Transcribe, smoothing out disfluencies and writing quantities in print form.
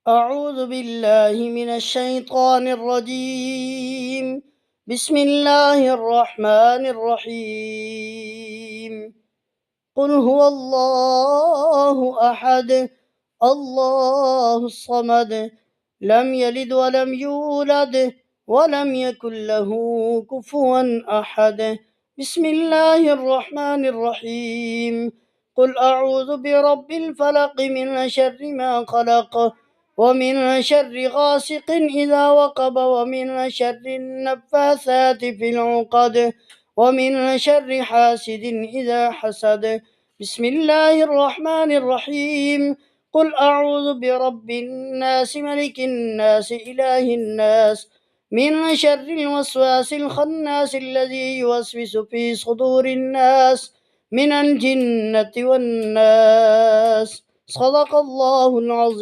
أعوذ بالله من الشيطان الرجيم. بسم الله الرحمن الرحيم. قل هو الله أحد الله الصمد لم يلد ولم يولد ولم يكن له كفوا أحد. بسم الله الرحمن الرحيم. قل أعوذ برب الفلق من شر ما خلق ومن شر غاسق إذا وقب ومن شر النفاثات في العقد ومن شر حاسد إذا حسد. بسم الله الرحمن الرحيم. قل أعوذ برب الناس ملك الناس إله الناس من شر الوسواس الخناس الذي يوسوس في صدور الناس من الجنة والناس. صدق الله العظيم.